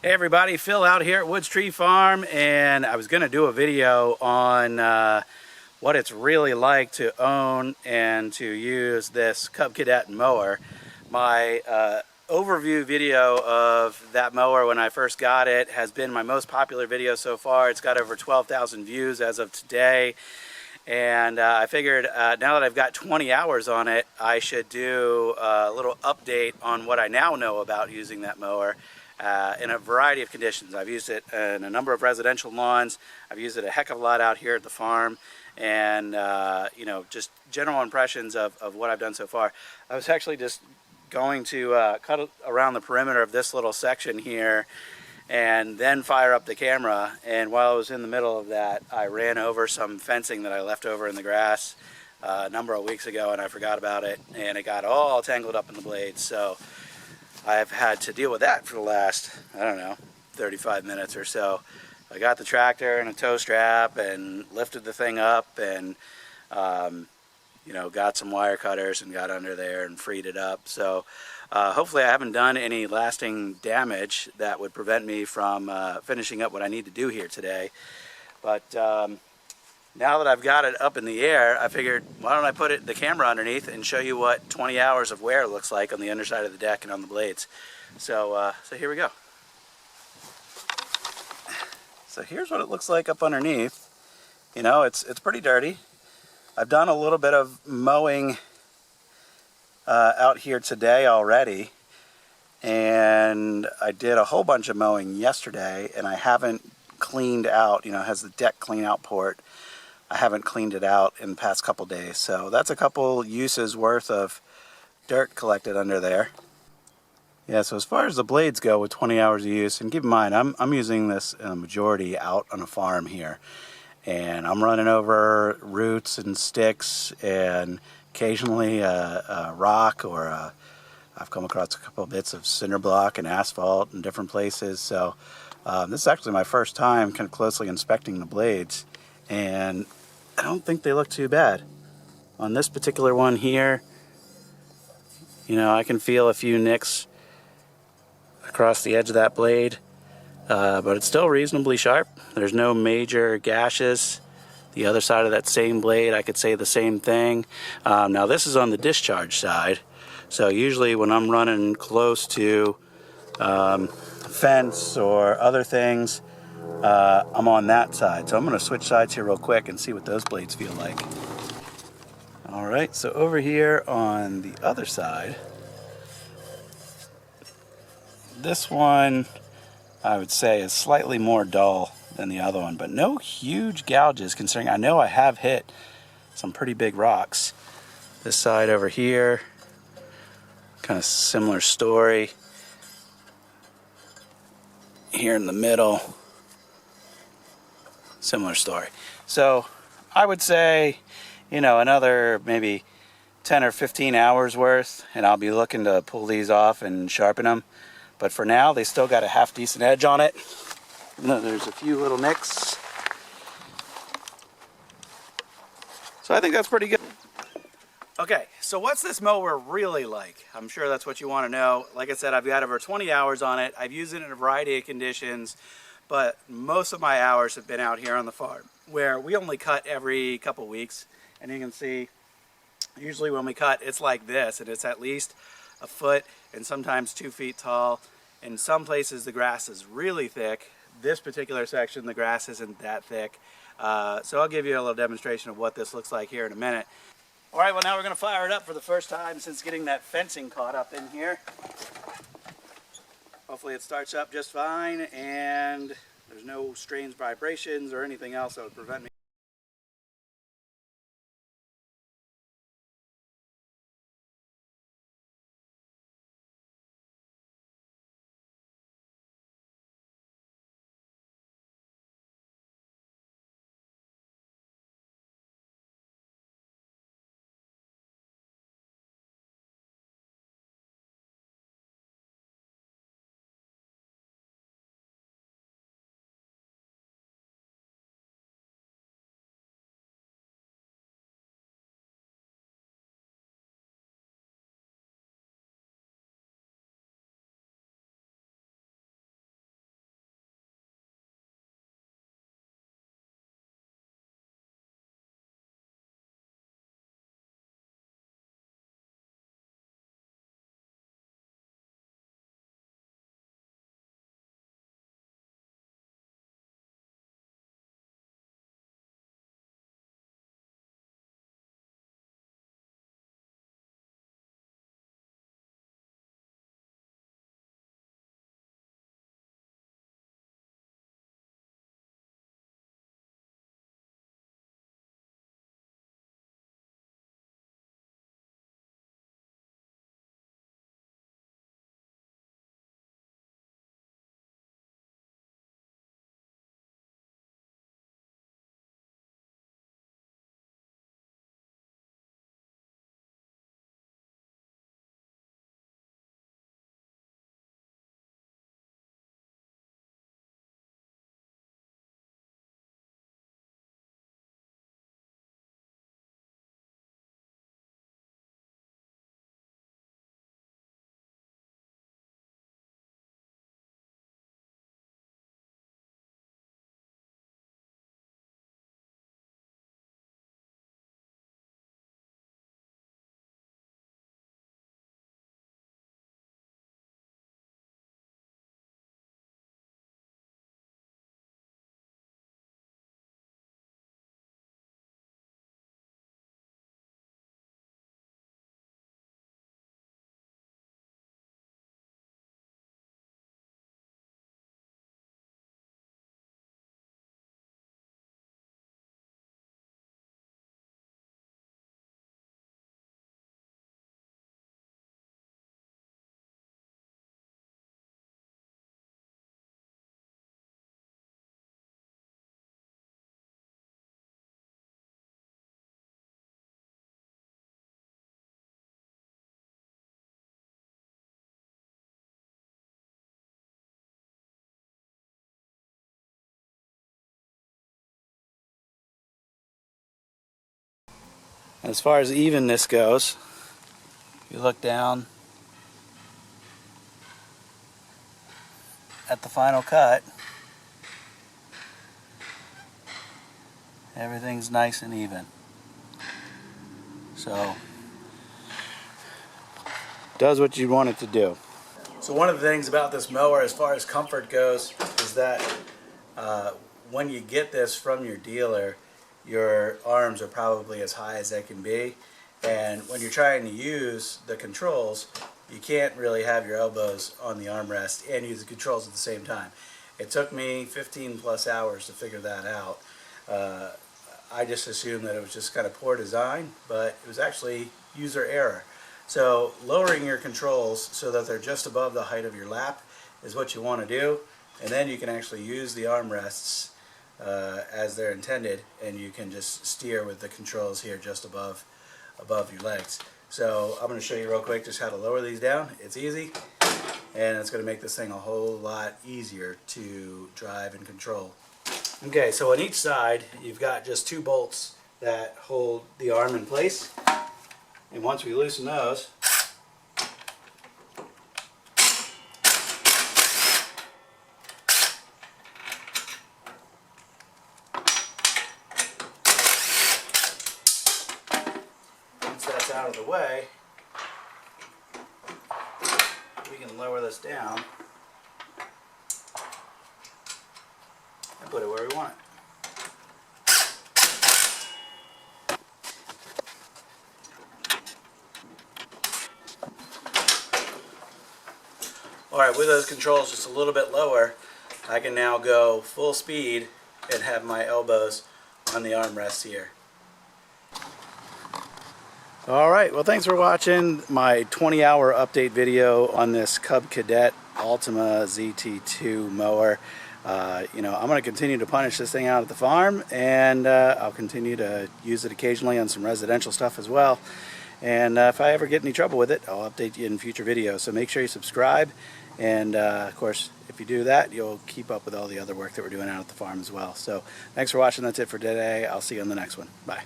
Hey everybody, Phil out here at Woods Tree Farm, and I was going to do a video on what it's really like to own and to use this Cub Cadet mower. My overview video of that mower when I first got it has been my most popular video so far. It's got over 12,000 views as of today, and I figured now that I've got 20 hours on it, I should do a little update on what I now know about using that mower. In a variety of conditions. I've used it in a number of residential lawns. I've used it a heck of a lot out here at the farm, and you know, just general impressions of what I've done so far. I was actually just going to cut around the perimeter of this little section here and then fire up the camera, and while I was in the middle of that, I ran over some fencing that I left over in the grass a number of weeks ago, and I forgot about it, and it got all tangled up in the blades. So I've had to deal with that for the last, I don't know, 35 minutes or so. I got the tractor and a tow strap and lifted the thing up and, you know, got some wire cutters and got under there and freed it up. So hopefully I haven't done any lasting damage that would prevent me from finishing up what I need to do here today. But now that I've got it up in the air, I figured, why don't I put the camera underneath and show you what 20 hours of wear looks like on the underside of the deck and on the blades. So here we go. So here's what it looks like up underneath. You know, it's pretty dirty. I've done a little bit of mowing out here today already, and I did a whole bunch of mowing yesterday, and I haven't cleaned out, you know, it has the deck clean out port. I haven't cleaned it out in the past couple days, so that's a couple uses worth of dirt collected under there. Yeah, so as far as the blades go with 20 hours of use, and keep in mind I'm using this in a majority out on a farm here, and I'm running over roots and sticks and occasionally a rock, or I've come across a couple of bits of cinder block and asphalt in different places. So this is actually my first time kind of closely inspecting the blades, and I don't think they look too bad. On this particular one here, you know, I can feel a few nicks across the edge of that blade, but it's still reasonably sharp. There's no major gashes. The other side of that same blade, I could say the same thing. Now this is on the discharge side, so usually when I'm running close to fence or other things, I'm on that side. So I'm going to switch sides here real quick and see what those blades feel like. Alright, so over here on the other side, this one I would say is slightly more dull than the other one, but no huge gouges, considering I know I have hit some pretty big rocks. This side over here, kind of similar story. Here in the middle, similar story. So I would say, you know, another maybe 10 or 15 hours worth, and I'll be looking to pull these off and sharpen them. But for now, they still got a half decent edge on it. There's a few little nicks. So I think that's pretty good. Okay, so what's this mower really like? I'm sure that's what you want to know. Like I said, I've got over 20 hours on it. I've used it in a variety of conditions, but most of my hours have been out here on the farm, where we only cut every couple weeks. And you can see, usually when we cut, it's like this, and it's at least a foot and sometimes 2 feet tall. In some places, the grass is really thick. This particular section, the grass isn't that thick. So I'll give you a little demonstration of what this looks like here in a minute. All right, well now we're going to fire it up for the first time since getting that fencing caught up in here. Hopefully it starts up just fine and there's no strange vibrations or anything else that would prevent me As far as evenness goes, if you look down at the final cut, everything's nice and even. So, does what you want it to do. So one of the things about this mower as far as comfort goes is that when you get this from your dealer, your arms are probably as high as they can be, and when you're trying to use the controls, you can't really have your elbows on the armrest and use the controls at the same time. It took me 15 plus hours to figure that out. I just assumed that it was just kind of poor design, but it was actually user error. So lowering your controls so that they're just above the height of your lap is what you want to do, and then you can actually use the armrests as they're intended, and you can just steer with the controls here just above your legs. So I'm going to show you real quick just how to lower these down. It's easy, and it's going to make this thing a whole lot easier to drive and control. Okay, so on each side you've got just 2 bolts that hold the arm in place, and once we loosen those, once that's out of the way, we can lower this down and put it where we want it. Alright, with those controls just a little bit lower, I can now go full speed and have my elbows on the armrests here. Alright, well, thanks for watching my 20-hour update video on this Cub Cadet Ultima ZT2 mower. I'm going to continue to punish this thing out at the farm, and I'll continue to use it occasionally on some residential stuff as well. And if I ever get any trouble with it, I'll update you in future videos. So make sure you subscribe, and of course, if you do that, you'll keep up with all the other work that we're doing out at the farm as well. So thanks for watching. That's it for today. I'll see you on the next one. Bye.